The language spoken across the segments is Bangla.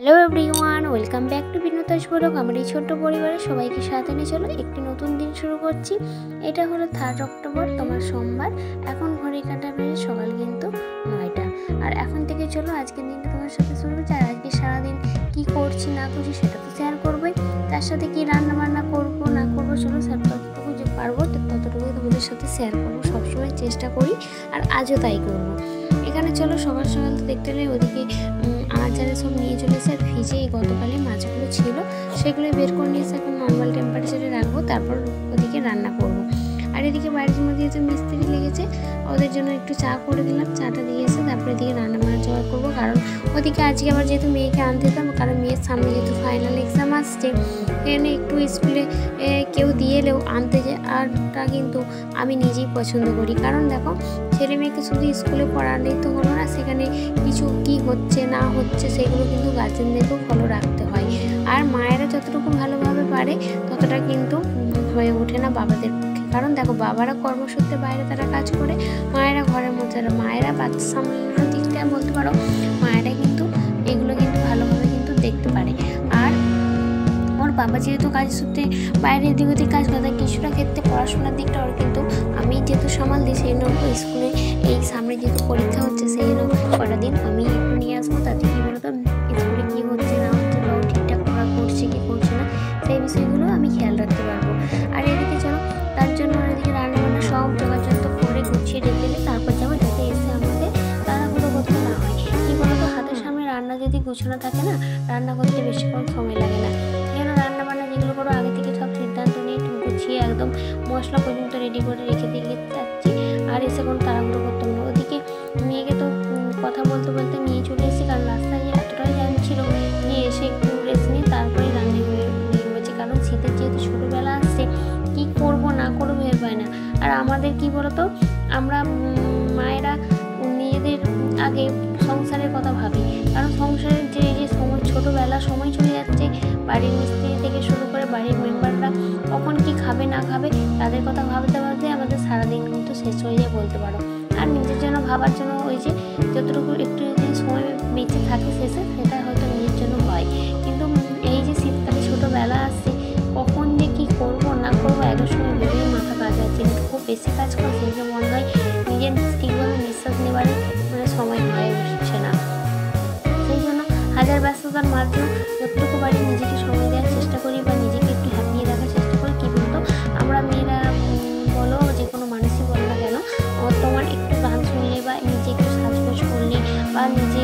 Hello everyone, welcome back to বিনোতাস ব্লগ। আমার এই ছোট্ট পরিবারের সবাইকে সাথে নিয়ে চলো একটি নতুন দিন শুরু করছি। এটা হলো 3 অক্টোবর, তোমার সোমবার। এখন ঘড়ি কাঁটা বেজে সকাল কিন্তু 9টা। আর এখন থেকে চলো আজকের দিনটা তোমার সাথে শুরু করছি। আর আজকে সারাদিন কী করছি না করছি সেটা তো শেয়ার করবোই, তার সাথে কী রান্না বান্না করবো না করবো চলো ততটুকু যে পারবো ততটুকু তোমাদের সাথে শেয়ার করবো। সবসময় চেষ্টা করি, আর আজও তাই করবো। এখানে চলো সকাল সকাল তো দেখতে পেলে ওদিকে আচারে সব নিয়ে চলে এসে, আর ফ্রিজে এই গতকালে মাছগুলো ছিল সেগুলো বের করে নিয়ে এসে এখন নর্মাল টেম্পারেচারে রাখবো, তারপর ওদিকে রান্না করবো। আর এদিকে বাড়ির মধ্যে যেহেতু মিস্ত্রি লেগেছে ওদের জন্য একটু চা করে দিলাম, চাটা দিয়ে এসে তারপরে এদিকে রান্না বান্না জোগাড় করবো। কারণ ওদিকে আজকে আবার যেহেতু মেয়েকে আনতে যেতাম, কারণ মেয়ের সামনে যেহেতু ফাইনাল এক্সাম আসছে, এখানে একটু স্কুলে কেউ দিয়ে এলেও আনতে আরটা কিন্তু আমি নিজেই পছন্দ করি। কারণ দেখো ছেলে মেয়েকে শুধু স্কুলে পড়ালেই তো হলো না, সেখানে কিছু কি হচ্ছে না হচ্ছে সেগুলো কিন্তু গার্জেনদেরকেও ফলো রাখতে হয়। আর মায়েরা যতটুকু ভালোভাবে পারে ততটা কিন্তু হয়ে ওঠে না বাবাদের পক্ষে। কারণ দেখো বাবারা কর্মসূত্রে বাইরে তারা কাজ করে, মায়েরা ঘরের মধ্যে, মায়েরা বাচ্চা সামলানোর দিকটা বলতে পারো মায়েরা কিন্তু এগুলো কিন্তু ভালোভাবে কিন্তু দেখতে পারে। আর ওর বাবা যেহেতু কাজ সূত্রে বাইরে এদিক ওদিক কাজ করে, কিছুটা ক্ষেত্রে পড়াশোনার দিকটা ওর কিন্তু আমি যেহেতু সামাল দিই, সেই জন্য স্কুলে এই সামনে যেহেতু পরীক্ষা হচ্ছে সেই জন্য কটা দিন আমি একটু নিয়ে আসবো। তাতে কী বলতো স্কুলে কী হচ্ছে না হচ্ছে বা ও ঠিকঠাক পড়া করছে কি করছে না সেই বিষয়গুলো আমি খেয়াল রাখতে পারবো। আর এদিকে চলো তার জন্য এদিকে রান্নাবান্না সব যোগাযোগ করে গুছিয়ে রেখে দিই, তারপর যাবো যাতে এসে আমাদের তাড়াহুড়ো করতে না হয়। কী বলতো হাতের সামনে রান্না যদি গুছানো থাকে না, রান্না করতে বেশিক্ষণ সময় লাগে না। রান্না বান্না যেগুলো করো আগে থেকে সব সিদ্ধান্ত নিয়ে গুছিয়ে একদম মশলা পর্যন্ত রেডি করে রেখে দিয়ে যাচ্ছি, আর এসে কোনো তাড়াহুড়ো করতাম না। ওদিকে মেয়েকে তো কথা বলতে বলতে নিয়ে চলে এসেছি, কারণ রাস্তায় এতটাই জ্যাম ছিল, নিয়ে এসে একটু রেস্ট নিয়ে তারপরে রান্না হয়েছে। কারণ শীতের যেহেতু ছোটোবেলা আসছে, কী করবো না করবো ভেবে পাই না। আর আমাদের কি বলতো, আমরা মায়েরা নিজেদের আগে সংসারের কথা ভাবি, কারণ সংসারের যে সময় ছোটোবেলা সময় চলে যাচ্ছে, বাড়ির মিস্ত্রি থেকে শুরু করে বাড়ির মেম্বাররা কখন কি খাবে না খাবে তাদের কথা ভাবতে ভাবতে আমাদের সারাদিন কিন্তু শেষ হয়ে যায় বলতে পারো। আর নিজের জন্য ভাবার জন্য ওই যে যতটুকু একটু যদি সময় বেঁচে থাকে শেষে, সেটা হয়তো নিজের জন্য হয়। কিন্তু এই যে শীতকালে ছোটোবেলা আসছে, কখন যে কী করবো না করবো এত সময় ভেবেই মাথা কাজ আছে। কিন্তু খুব বেশি কাজ করে সেই যে মনে হয় নিজের ঠিকভাবে নিঃশ্বাস নেবার সময় হয়ে উঠছে না। সেই জন্য হাজার ব্যস্ততার মাঝেও যতটুকু বাড়ি নিজেকে সময় দেওয়ার চেষ্টা করি বা নিজেকে একটু হ্যাপিয়ে রাখার চেষ্টা করি। কী বলতো আমরা মেয়েরা বলো যে কোনো মানুষই বলো না কেন, তোমার একটু গান শুনলে বা নিজে একটু সাজগোজ করলে বা নিজে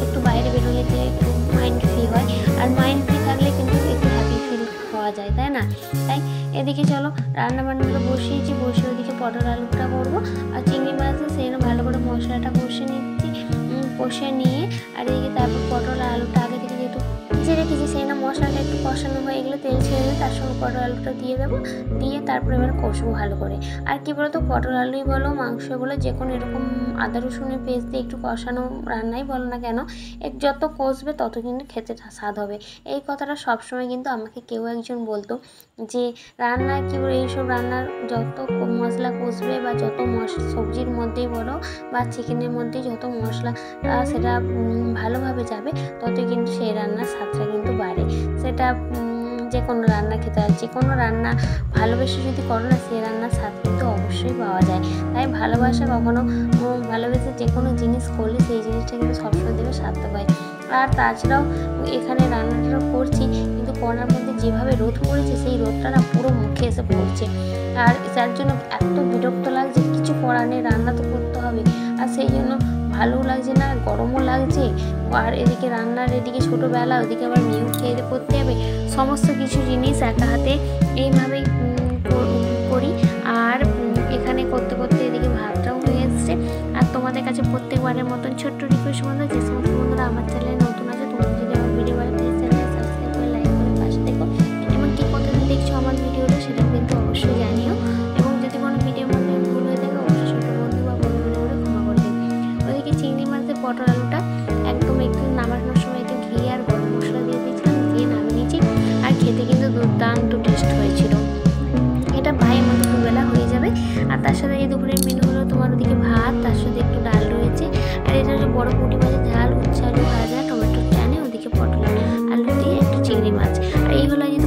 একটু বাইরে বেরোলে যে একটু মাইন্ড ফ্রি হয়, আর মাইন্ড ফ্রি থাকলে কিন্তু একটু হ্যাপি ফিল হওয়া যায়, তাই না? তাই এদিকে চলো রান্নাবান্নাগুলো বসিয়েছি, বসে ওদিকে পটল আলুটা করবো আর চিংড়ি মাছ সেই জন্য ভালো করে মশলাটা কষে নিচ্ছি, কষে নিয়ে আর এদিকে তারপর পটল আলুটা আগে থেকে যেহেতু ভেজে রেখেছি সেই জন্য মশলাটা একটু কষানো হয়ে গেলে তেল ছেড়ে দিয়ে তার সঙ্গে পটল আলুটা দিয়ে দেবো, দিয়ে তারপরে এবার কষবো ভালো করে। আর কি বলতো পটল আলুই বলো মাংস বলো যে কোনো এরকম আদা রসুনের পেস্ট দিয়ে একটু কষানো রান্নাই বলো না কেন, যত কষবে তত কিন্তু খেতে স্বাদ হবে। এই কথাটা সবসময় কিন্তু আমাকে কেউ একজন বলতো যে রান্না কী বলে এইসব রান্নার যত মশলা কষবে বা যত সবজির মধ্যেই বলো বা চিকেনের মধ্যে যত মশলা সেটা ভালোভাবে যাবে তত কিন্তু সেই রান্নার স্বাদটা কিন্তু বাড়ে। সেটা যে কোনো রান্না খেতে হয়, যে কোনো রান্না ভালোবেসে যদি করো না সেই রান্নার স্বাদ কিন্তু অবশ্যই পাওয়া যায়। তাই ভালোবাসা কখনো ভালোবেসে যে কোনো জিনিস করলে সেই জিনিসটা কিন্তু সবসময় দেবে স্বাদটা পায়। আর তাছাড়াও এখানে রান্নাটা করছি কিন্তু করার মধ্যে যেভাবে রোদ পড়েছে সেই রোদটা না পুরো মুখে এসে পড়ছে, আর যার জন্য এত বিরক্ত লাগছে, কিছু করার নেই, রান্না তো করতে হবে। আর সেই জন্য ভালোও লাগছে না, গরমও লাগছে। আর এদিকে রান্নার এদিকে ছোটোবেলা, ওদিকে আবার মেয়েও খেয়ে করতে হবে, সমস্ত কিছু জিনিস একা হাতে এইভাবেই করি। আর এখানে করতে করতে এদিকে ভাতটাও হয়ে এসছে। আর তোমাদের কাছে প্রত্যেকবারের মতন ছোট্ট রিকোয়েস্ট বন্ধু, যে সমস্ত বন্ধুরা আমার চ্যানেলে নতুন আছে তোমরা যদি আমার ভিডিও ভালো প্লিজ চ্যানেলে সাবস্ক্রাইব করে লাইক করে পাশে দেখো, এবং কি কতদিন দেখছো আমার ভিডিওটা সেটাও কিন্তু অবশ্যই জানিও। এবং যদি কোনো ভিডিওর মধ্যে ভুল হয়ে থাকে অবশ্যই ছোটো বন্ধু বা বন্ধু করে ক্ষমা করে দেবে। ওইদিকে চিংড়ি মাছের পটল আলুটা একদম একটু নামানোর সময় একটু ঘি আর গরম মশলা দিয়ে দিয়েছিলাম, দিয়ে নামিয়ে নিয়েছি। আর খেতে কিন্তু দুর্দান্ত টেস্ট হয়েছিল। এটা ভাইয়ের মতো দুবেলা হয়ে যাবে। আর তার সাথে এই দুপুরের মেনু হলো তোমার ওদিকে ভাত, তার সাথে একটু ডাল রয়েছে, আর এটা হচ্ছে বড় পুঁটি মাছের ঝাল, উচ্ছে আলু ভাজা, টমেটো হলো